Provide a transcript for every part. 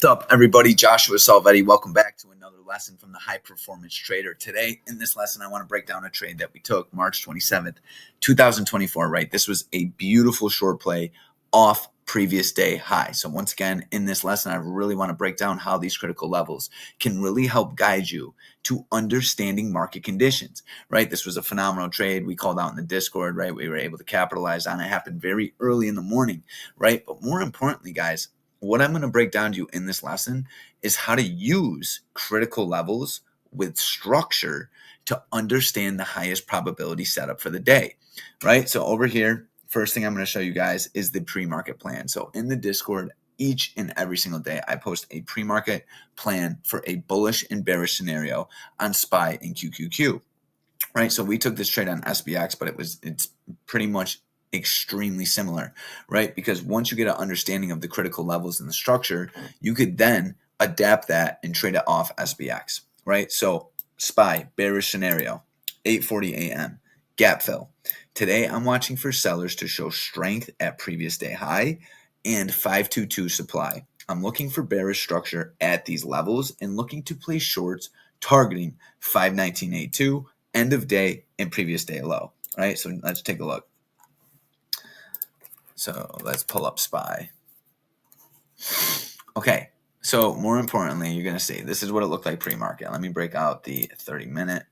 What's up, everybody? Joshua Salvetti. Welcome back to another lesson from the High Performance Trader. Today, in this lesson, I want to break down a trade that we took March 27th, 2024, right? This was a beautiful short play off previous day high. So once again, in this lesson, I really want to break down how these critical levels can really help guide you to understanding market conditions, right? This was a phenomenal trade. We called out in the Discord, right? We were able to capitalize on it. It happened very early in the morning, right? But more importantly, guys, what I'm going to break down to you in this lesson is how to use critical levels with structure to understand the highest probability setup for the day, right? So over here, first thing I'm going to show you guys is the pre-market plan. So in the Discord, each and every single day, I post a pre-market plan for a bullish and bearish scenario on SPY and QQQ, right? So we took this trade on SPX, but it's pretty much extremely similar, right? Because once you get an understanding of the critical levels in the structure, you could then adapt that and trade it off SPX, right? So SPY, bearish scenario, 8:40 a.m., gap fill. Today, I'm watching for sellers to show strength at previous day high and 522 supply. I'm looking for bearish structure at these levels and looking to place shorts targeting 519.82, end of day and previous day low, right? So let's take a look. So let's pull up SPY. Okay, so more importantly, you're going to see this is what it looked like pre-market. Let me break out the 30-minute.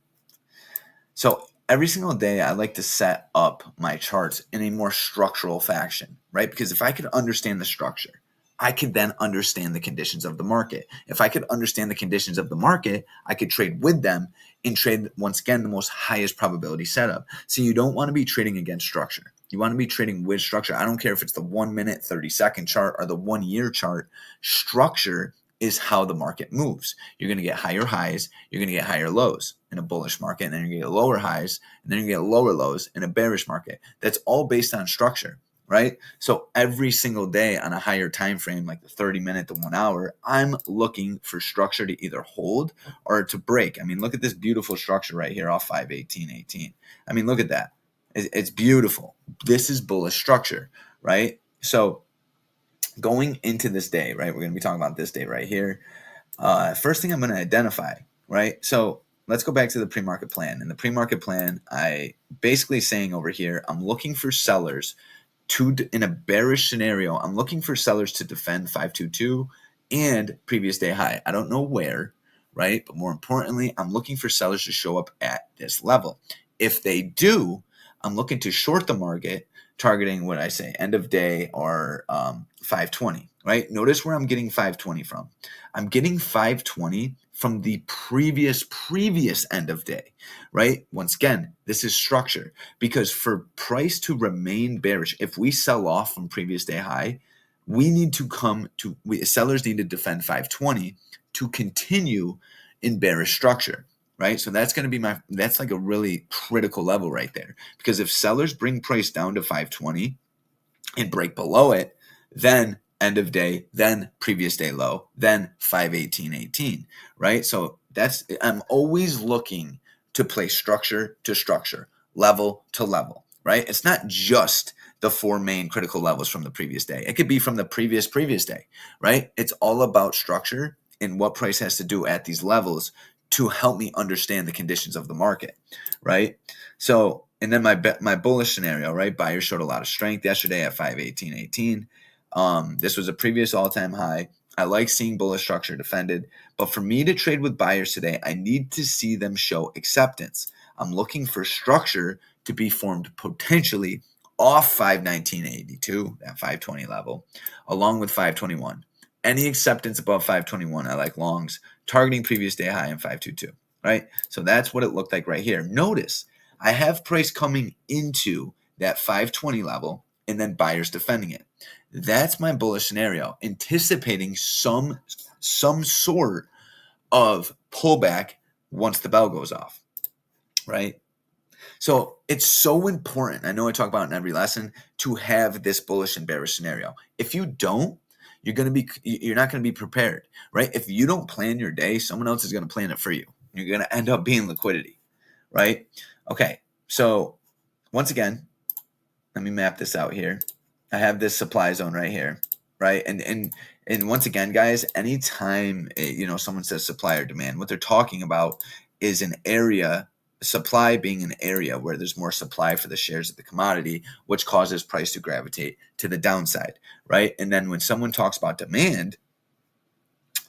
So every single day, I like to set up my charts in a more structural fashion, right? Because if I could understand the structure, I could then understand the conditions of the market. If I could understand the conditions of the market, I could trade with them and trade, once again, the most highest probability setup. So you don't want to be trading against structure. You want to be trading with structure. I don't care if it's the 1 minute, 30-second chart or the 1 year chart. Structure is how the market moves. You're going to get higher highs. You're going to get higher lows in a bullish market. And then you're going to get lower highs. And then you're going to get lower lows in a bearish market. That's all based on structure, right? So every single day on a higher time frame, like the 30-minute to 1 hour, I'm looking for structure to either hold or to break. I mean, look at this beautiful structure right here off 518.18. I mean, look at that. It's beautiful. This is bullish structure, right? So going into this day, right, we're going to be talking about this day right here. First thing I'm going to identify, right? So let's go back to the pre-market plan. In the pre-market plan, I basically saying over here, I'm looking for sellers to, in a bearish scenario, I'm looking for sellers to defend 522 and previous day high. I don't know where, right? But more importantly, I'm looking for sellers to show up at this level. If they do, I'm looking to short the market, targeting what I say, end of day or 520, right? Notice where I'm getting 520 from. I'm getting 520 from the previous end of day, right? Once again, this is structure because for price to remain bearish, if we sell off from previous day high, we need to sellers need to defend 520 to continue in bearish structure. Right. So that's going to be that's like a really critical level right there, because if sellers bring price down to 520 and break below it, then end of day, then previous day low, then 518.18. Right. So I'm always looking to play structure to structure, level to level. Right. It's not just the 4 main critical levels from the previous day. It could be from the previous day. Right. It's all about structure and what price has to do at these levels to help me understand the conditions of the market, right? So, and then my bullish scenario, right? Buyers showed a lot of strength yesterday at 518.18. This was a previous all-time high. I like seeing bullish structure defended, but for me to trade with buyers today, I need to see them show acceptance. I'm looking for structure to be formed potentially off 519.82, that 520 level, along with 521. Any acceptance above 521, I like longs, targeting previous day high in 522, right? So that's what it looked like right here. Notice I have price coming into that 520 level and then buyers defending it. That's my bullish scenario, anticipating some sort of pullback once the bell goes off, right? So it's so important, I know I talk about it in every lesson, to have this bullish and bearish scenario. If you don't, you're not going to be prepared, right? If you don't plan your day, someone else is going to plan it for you. You're going to end up being liquidity, right? Okay, so once again, let me map this out here. I have this supply zone right here, right? And And once again, guys, anytime someone says supply or demand, what they're talking about is an area, supply being an area where there's more supply for the shares of the commodity, which causes price to gravitate to the downside, right? And then when someone talks about demand,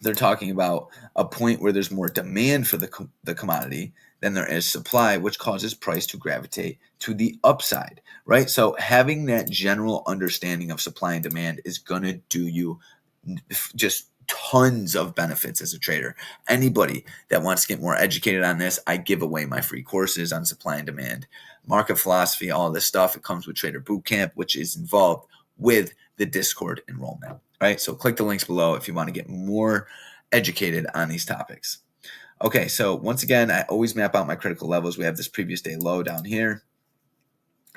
they're talking about a point where there's more demand for the commodity than there is supply, which causes price to gravitate to the upside, right? So having that general understanding of supply and demand is going to do you just tons of benefits as a trader. Anybody that wants to get more educated on this, I give away my free courses on supply and demand, market philosophy, all this stuff. It comes with Trader Bootcamp, which is involved with the Discord enrollment, right? So click the links below if you want to get more educated on these topics. Okay, so once again, I always map out my critical levels. We have this previous day low down here.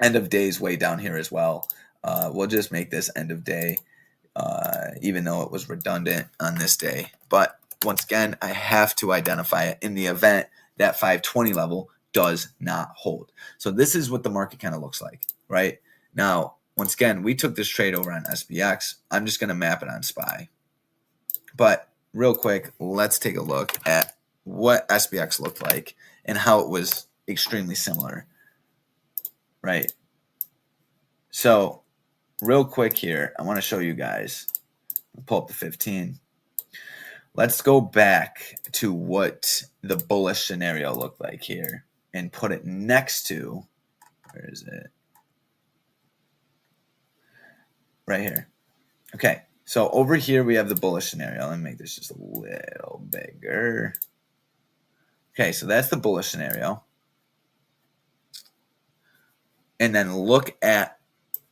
End of day is way down here as well. We'll just make this end of day, even though it was redundant on this day. But once again, I have to identify it in the event that 520 level does not hold. So this is what the market kind of looks like, right? Now, once again, we took this trade over on SPX. I'm just going to map it on SPY. But real quick, let's take a look at what SPX looked like and how it was extremely similar, right? So real quick here, I want to show you guys. Pull up the 15. Let's go back to what the bullish scenario looked like here and put it next to, where is it? Right here. Okay, so over here we have the bullish scenario. Let me make this just a little bigger. Okay, so that's the bullish scenario. And then look at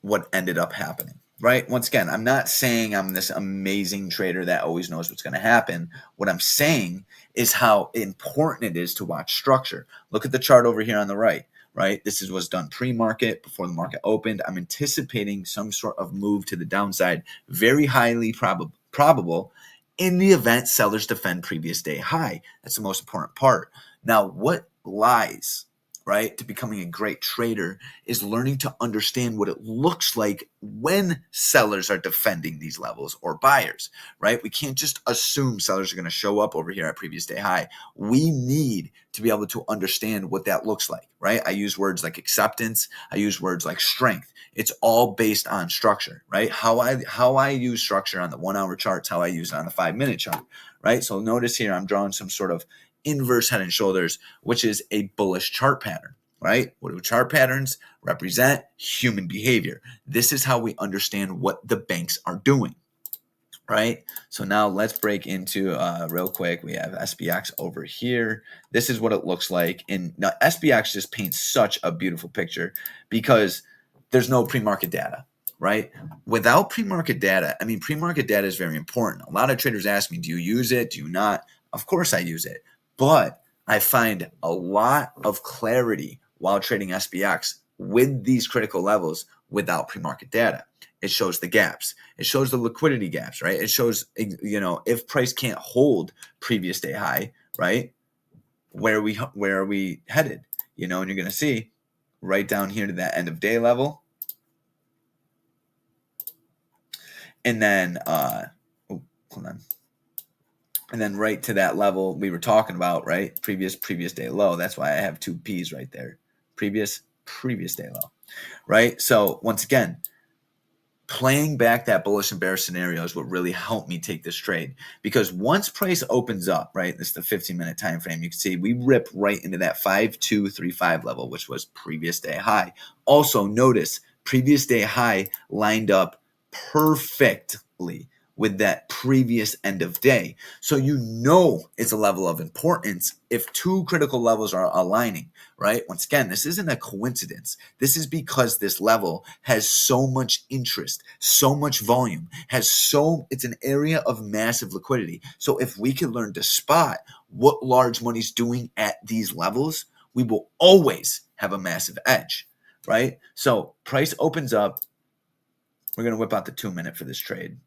what ended up happening, right? Once again, I'm not saying I'm this amazing trader that always knows what's going to happen. What I'm saying is how important it is to watch structure. Look at the chart over here on the right, right? This is what's done pre-market before the market opened. I'm anticipating some sort of move to the downside, very highly probable in the event sellers defend previous day high. That's the most important part. Now, what lies, right, to becoming a great trader is learning to understand what it looks like when sellers are defending these levels or buyers, right? We can't just assume sellers are going to show up over here at previous day high. We need to be able to understand what that looks like, right? I use words like acceptance. I use words like strength. It's all based on structure, right? How I use structure on the 1 hour charts, how I use it on the 5 minute chart, right? So notice here I'm drawing some sort of inverse head and shoulders, which is a bullish chart pattern, right? What do chart patterns represent? Human behavior. This is how we understand what the banks are doing, right? So now let's break into real quick. We have SPX over here. This is what it looks like. And now SPX just paints such a beautiful picture because there's no pre-market data, right? Without pre-market data, I mean, pre-market data is very important. A lot of traders ask me, do you use it? Do you not? Of course I use it. But I find a lot of clarity while trading SPX with these critical levels without pre-market data. It shows the gaps. It shows the liquidity gaps, right? It shows, if price can't hold previous day high, right? Where are we headed? And you're going to see right down here to that end of day level. And then, hold on. And then right to that level we were talking about, right? Previous day low. That's why I have 2 P's right there. Previous day low, right? So once again, playing back that bullish and bearish scenario is what really helped me take this trade. Because once price opens up, right? This is the 15-minute time frame. You can see we rip right into that 5235 level, which was previous day high. Also notice previous day high lined up perfectly with that previous end of day. So it's a level of importance if 2 critical levels are aligning, right? Once again, this isn't a coincidence. This is because this level has so much interest, so much volume, it's an area of massive liquidity. So if we can learn to spot what large money's doing at these levels, we will always have a massive edge, right? So price opens up. We're going to whip out the 2-minute for this trade.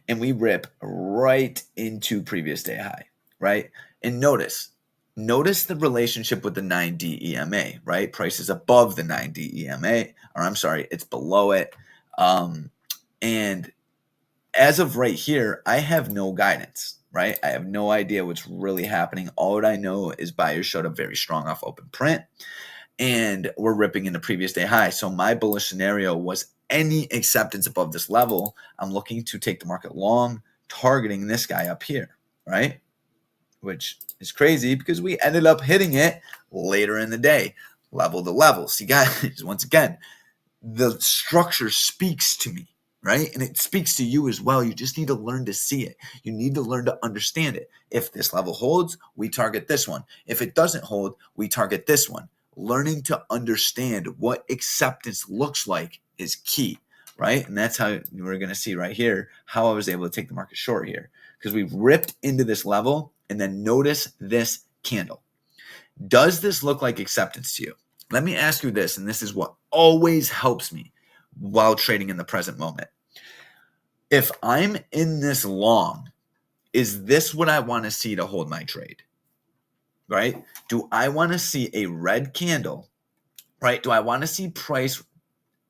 And we rip right into previous day high, right? And notice the relationship with the 9D EMA, right? Price is above the 9D EMA, or I'm sorry, it's below it. And as of right here, I have no guidance, right? I have no idea what's really happening. All that I know is buyers showed up very strong off open print and we're ripping in the previous day high. So my bullish scenario was any acceptance above this level, I'm looking to take the market long, targeting this guy up here, right? Which is crazy because we ended up hitting it later in the day, level to level. See, guys, once again, the structure speaks to me, right? And it speaks to you as well. You just need to learn to see it. You need to learn to understand it. If this level holds, we target this one. If it doesn't hold, we target this one. Learning to understand what acceptance looks like is key, right? And that's how we're going to see right here how I was able to take the market short here, because we've ripped into this level. And then notice this candle. Does this look like acceptance to you? Let me ask you this, and this is what always helps me while trading in the present moment. If I'm in this long, is this what I want to see to hold my trade? Right? Do I want to see a red candle? Right? Do I want to see price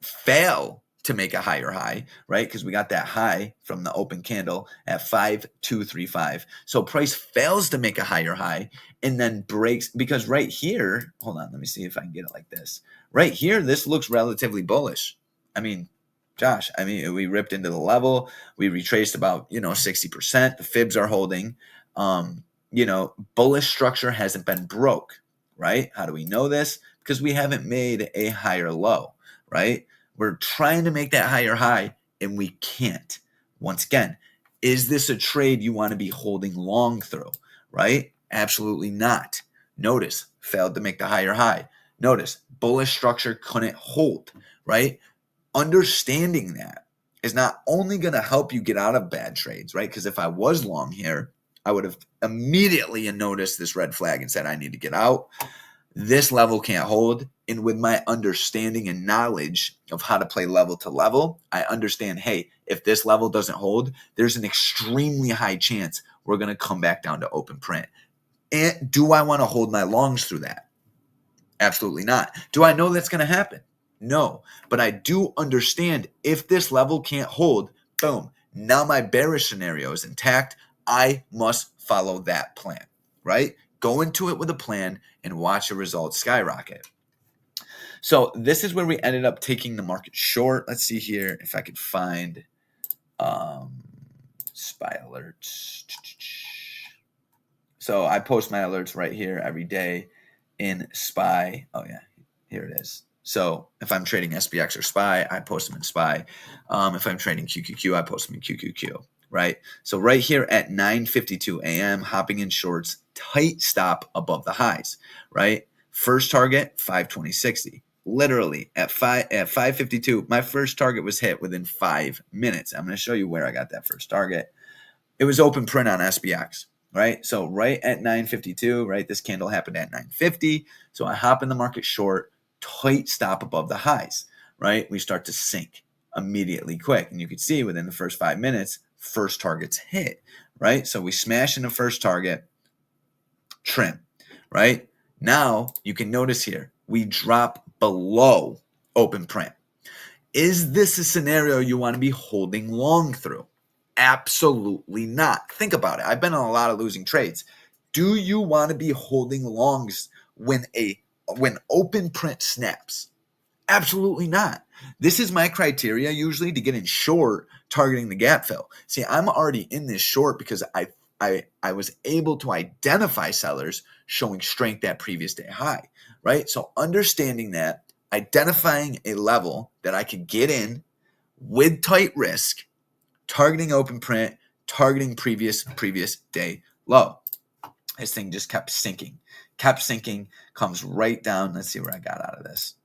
fail to make a higher high, right? Because we got that high from the open candle at 5235. So price fails to make a higher high and then breaks, because right here, hold on, let me see if I can get it like this. Right here, this looks relatively bullish. I mean, Josh, we ripped into the level. We retraced about, 60%. The fibs are holding. Bullish structure hasn't been broke, right? How do we know this? Because we haven't made a higher low, right? We're trying to make that higher high, and we can't. Once again, is this a trade you want to be holding long through, right? Absolutely not. Notice, failed to make the higher high. Notice, bullish structure couldn't hold, right? Understanding that is not only going to help you get out of bad trades, right? Because if I was long here, I would have immediately noticed this red flag and said, I need to get out. This level can't hold. And with my understanding and knowledge of how to play level to level, I understand, hey, if this level doesn't hold, there's an extremely high chance we're going to come back down to open print. And do I want to hold my longs through that? Absolutely not. Do I know that's going to happen? No. But I do understand if this level can't hold, boom, now my bearish scenario is intact. I must follow that plan, right? Go into it with a plan and watch the results skyrocket. So this is where we ended up taking the market short. Let's see here if I could find SPY alerts. So I post my alerts right here every day in SPY. Oh yeah, here it is. So if I'm trading SPX or SPY, I post them in SPY. If I'm trading QQQ, I post them in QQQ. Right? So right here at 9:52 a.m., hopping in shorts, tight stop above the highs, right? First target, 520.60. Literally at 5:52, my first target was hit within 5 minutes. I'm going to show you where I got that first target. It was open print on SPX, right? So right at 9:52, right? This candle happened at 9:50. So I hop in the market short, tight stop above the highs, right? We start to sink immediately quick. And you can see within the first 5 minutes, first target's hit, right? So we smash in the first target, trim, right? Now you can notice here, we drop below open print. Is this a scenario you want to be holding long through? Absolutely not. Think about it. I've been on a lot of losing trades. Do you want to be holding longs when open print snaps? Absolutely not. This is my criteria usually to get in short, targeting the gap fill. See, I'm already in this short because I was able to identify sellers showing strength at previous day high, right? So understanding that, identifying a level that I could get in with tight risk, targeting open print, targeting previous day low. This thing just kept sinking, comes right down. Let's see where I got out of this.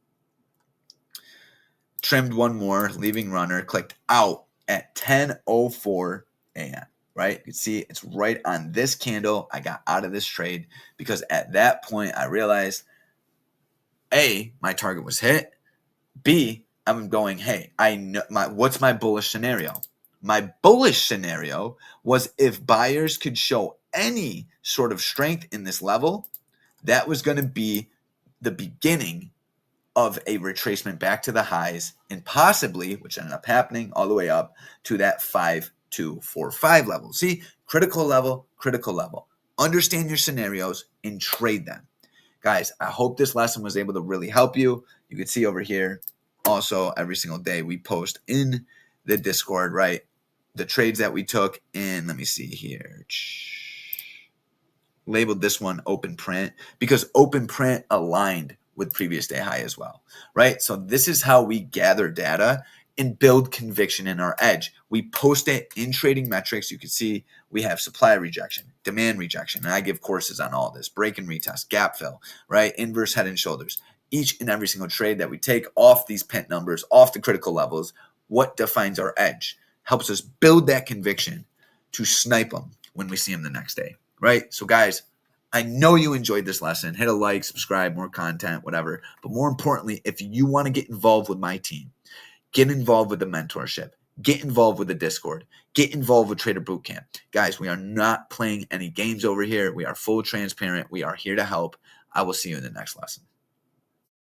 Trimmed one more, leaving runner, clicked out at 10:04 a.m. Right? You can see it's right on this candle. I got out of this trade because at that point I realized A, my target was hit. B, I'm going, hey, I know what's my bullish scenario? My bullish scenario was if buyers could show any sort of strength in this level, that was going to be the beginning of a retracement back to the highs and possibly, which ended up happening, all the way up to that 5245 level. See, critical level, critical level. Understand your scenarios and trade them. Guys, I hope this lesson was able to really help you. You can see over here, also every single day we post in the Discord, right? The trades that we took in, let me see here. Labeled this one open print because open print aligned with previous day high as well, right? So this is how we gather data and build conviction in our edge. We post it in trading metrics. You can see we have supply rejection, demand rejection, and I give courses on all this, break and retest, gap fill, right? Inverse head and shoulders. Each and every single trade that we take off these pent numbers, off the critical levels, what defines our edge, helps us build that conviction to snipe them when we see them the next day, right? So guys, I know you enjoyed this lesson. Hit a like, subscribe, more content, whatever. But more importantly, if you want to get involved with my team, get involved with the mentorship, get involved with the Discord, get involved with Trader Bootcamp. Guys, we are not playing any games over here. We are full transparent. We are here to help. I will see you in the next lesson.